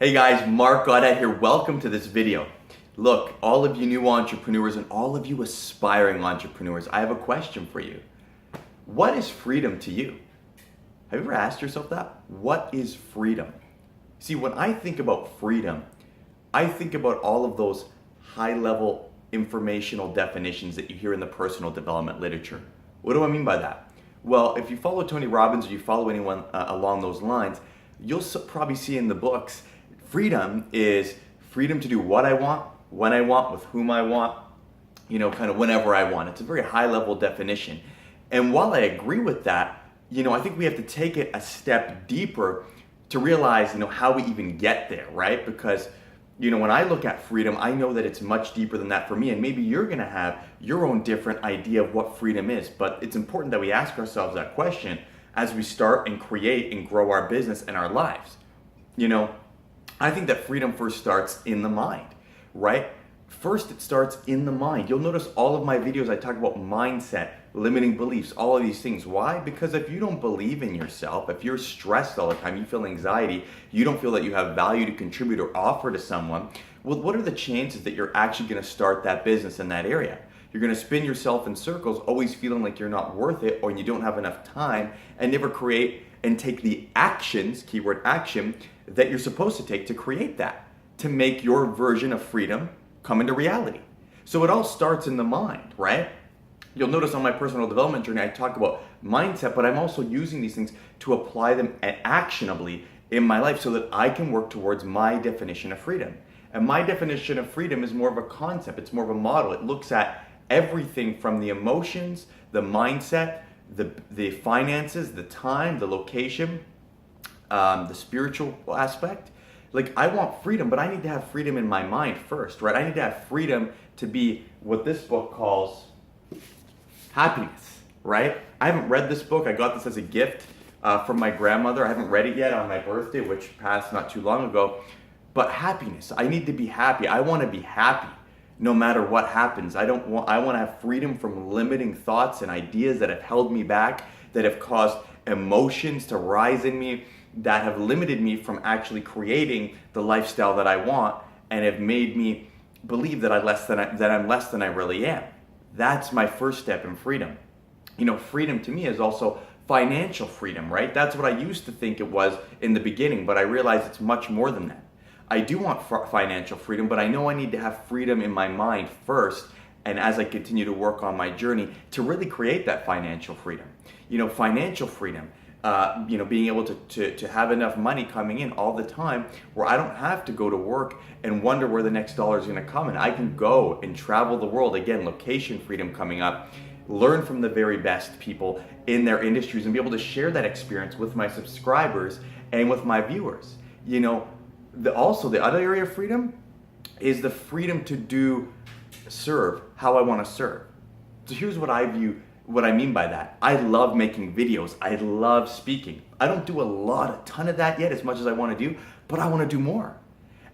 Hey guys, Marc Gaudett here. Welcome to this video. Look, all of you new entrepreneurs and all of you aspiring entrepreneurs, I have a question for you. What is freedom to you? Have you ever asked yourself that? What is freedom? See, when I think about freedom, I think about all of those high-level informational definitions that you hear in the personal development literature. What do I mean by that? Well, if you follow Tony Robbins or you follow anyone along those lines, you'll probably see in the books, freedom is freedom to do what I want, when I want, with whom I want, kind of whenever I want. It's a very high-level definition. And while I agree with that, I think we have to take it a step deeper to realize, how we even get there, right? Because, when I look at freedom, I know that it's much deeper than that for me. And maybe you're going to have your own different idea of what freedom is. But it's important that we ask ourselves that question as we start and create and grow our business and our lives. I think that freedom first starts in the mind, right? First, it starts in the mind. You'll notice all of my videos, I talk about mindset, limiting beliefs, all of these things. Why? Because if you don't believe in yourself, if you're stressed all the time, you feel anxiety, you don't feel that you have value to contribute or offer to someone, well, what are the chances that you're actually going to start that business in that area? You're going to spin yourself in circles, always feeling like you're not worth it or you don't have enough time, and never create and take the actions, keyword action, that you're supposed to take to create that, to make your version of freedom come into reality. So it all starts in the mind, right? You'll notice on my personal development journey, I talk about mindset, but I'm also using these things to apply them actionably in my life so that I can work towards my definition of freedom. And my definition of freedom is more of a concept. It's more of a model. It looks at everything from the emotions, the mindset, the finances, the time, the location, the spiritual aspect. Like, I want freedom, but I need to have freedom in my mind first, right? I need to have freedom to be what this book calls happiness, right? I haven't read this book. I got this as a gift from my grandmother. I haven't read it yet on my birthday, which passed not too long ago. But happiness, I need to be happy. I want to be happy no matter what happens. I want to have freedom from limiting thoughts and ideas that have held me back, that have caused emotions to rise in me, that have limited me from actually creating the lifestyle that I want and have made me believe that I'm less than I really am. That's my first step in freedom. Freedom to me is also financial freedom, right? That's what I used to think it was in the beginning, but I realized it's much more than that. I do want financial freedom, but I know I need to have freedom in my mind first, and as I continue to work on my journey to really create that financial freedom. Financial freedom, being able to have enough money coming in all the time where I don't have to go to work and wonder where the next dollar is going to come in. I can go and travel the world. Again, location freedom coming up. Learn from the very best people in their industries and be able to share that experience with my subscribers and with my viewers. Also, the other area of freedom is the freedom to serve how I want to serve. So here's what I mean by that. I love making videos. I love speaking. I don't do a ton of that yet, as much as I want to do, but I want to do more.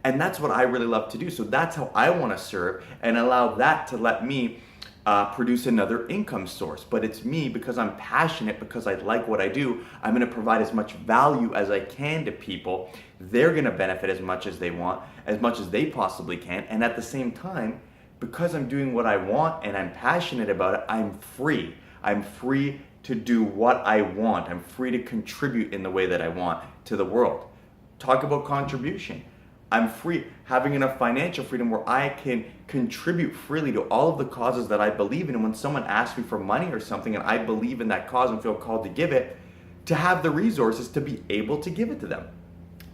And that's what I really love to do. So that's how I want to serve and allow that to let me produce another income source. But it's me, because I'm passionate, because I like what I do, I'm going to provide as much value as I can to people. They're going to benefit as much as they want, as much as they possibly can. And at the same time, because I'm doing what I want and I'm passionate about it, I'm free. I'm free to do what I want. I'm free to contribute in the way that I want to the world. Talk about contribution. I'm free, having enough financial freedom where I can contribute freely to all of the causes that I believe in. And when someone asks me for money or something and I believe in that cause and feel called to give it, to have the resources to be able to give it to them.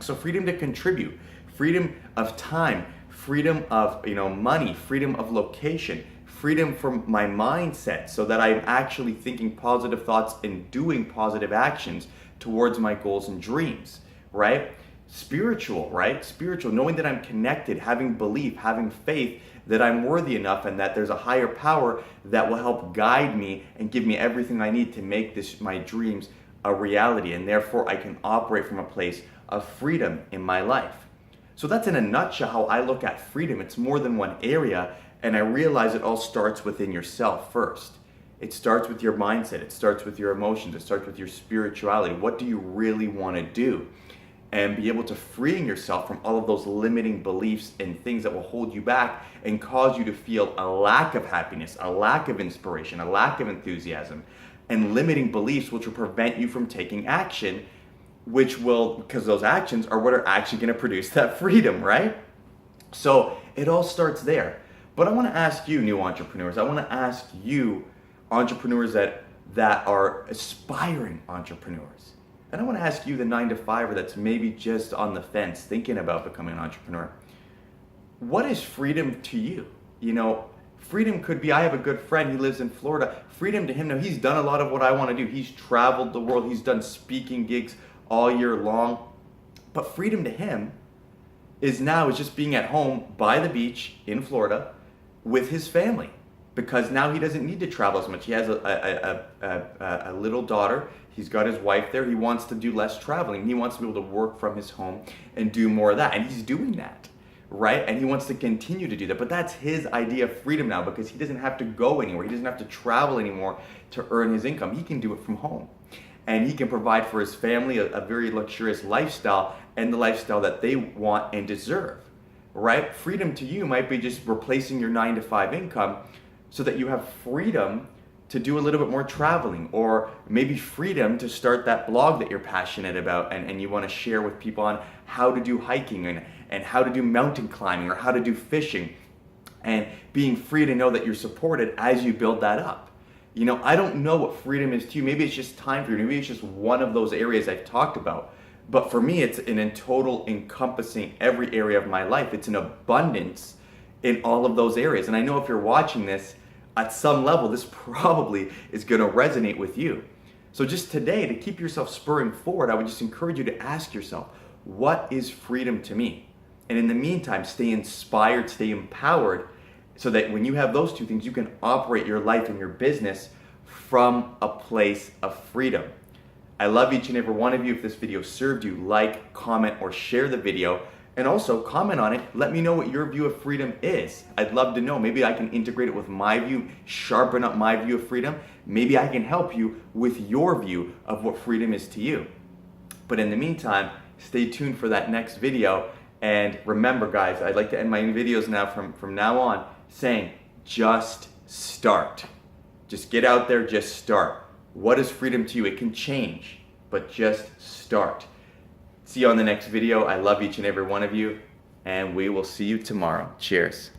So freedom to contribute, freedom of time, freedom of money, freedom of location, freedom from my mindset so that I'm actually thinking positive thoughts and doing positive actions towards my goals and dreams, right? Spiritual, right? Spiritual, knowing that I'm connected, having belief, having faith that I'm worthy enough and that there's a higher power that will help guide me and give me everything I need to make my dreams a reality, and therefore I can operate from a place of freedom in my life. So that's in a nutshell how I look at freedom. It's more than one area, and I realize it all starts within yourself first. It starts with your mindset, it starts with your emotions, it starts with your spirituality. What do you really want to do? and be able to freeing yourself from all of those limiting beliefs and things that will hold you back and cause you to feel a lack of happiness, a lack of inspiration, a lack of enthusiasm, and limiting beliefs which will prevent you from taking action, which will, because those actions are what are actually going to produce that freedom, right? So it all starts there. But I want to ask you, new entrepreneurs, I want to ask you, entrepreneurs that are aspiring entrepreneurs. And I want to ask you, the 9-to-5er that's maybe just on the fence thinking about becoming an entrepreneur. What is freedom to you? You know, freedom could be, I have a good friend, he lives in Florida. Freedom to him, now he's done a lot of what I want to do. He's traveled the world, he's done speaking gigs all year long. But freedom to him is just being at home by the beach in Florida with his family, because now he doesn't need to travel as much. He has a little daughter. He's got his wife there. He wants to do less traveling. He wants to be able to work from his home and do more of that. And he's doing that, right? And he wants to continue to do that. But that's his idea of freedom now, because he doesn't have to go anywhere. He doesn't have to travel anymore to earn his income. He can do it from home. And he can provide for his family a very luxurious lifestyle, and the lifestyle that they want and deserve, right? Freedom to you might be just replacing your 9-to-5 income so that you have freedom to do a little bit more traveling, or maybe freedom to start that blog that you're passionate about and you want to share with people on how to do hiking and how to do mountain climbing or how to do fishing, and being free to know that you're supported as you build that up. You know, I don't know what freedom is to you. Maybe it's just time for you. Maybe it's just one of those areas I've talked about. But for me, it's an total encompassing every area of my life. It's an abundance in all of those areas. And I know if you're watching this, at some level, this probably is going to resonate with you. So just today, to keep yourself spurring forward, I would just encourage you to ask yourself, what is freedom to me? And in the meantime, stay inspired, stay empowered, so that when you have those two things, you can operate your life and your business from a place of freedom. I love each and every one of you. If this video served you, like, comment, or share the video. And also comment on it. Let me know what your view of freedom is. I'd love to know. Maybe I can integrate it with my view, sharpen up my view of freedom. Maybe I can help you with your view of what freedom is to you. But in the meantime, stay tuned for that next video. And remember, guys, I'd like to end my videos now from now on saying, just start. Just get out there, just start. What is freedom to you? It can change, but just start. See you on the next video. I love each and every one of you, and we will see you tomorrow. Cheers.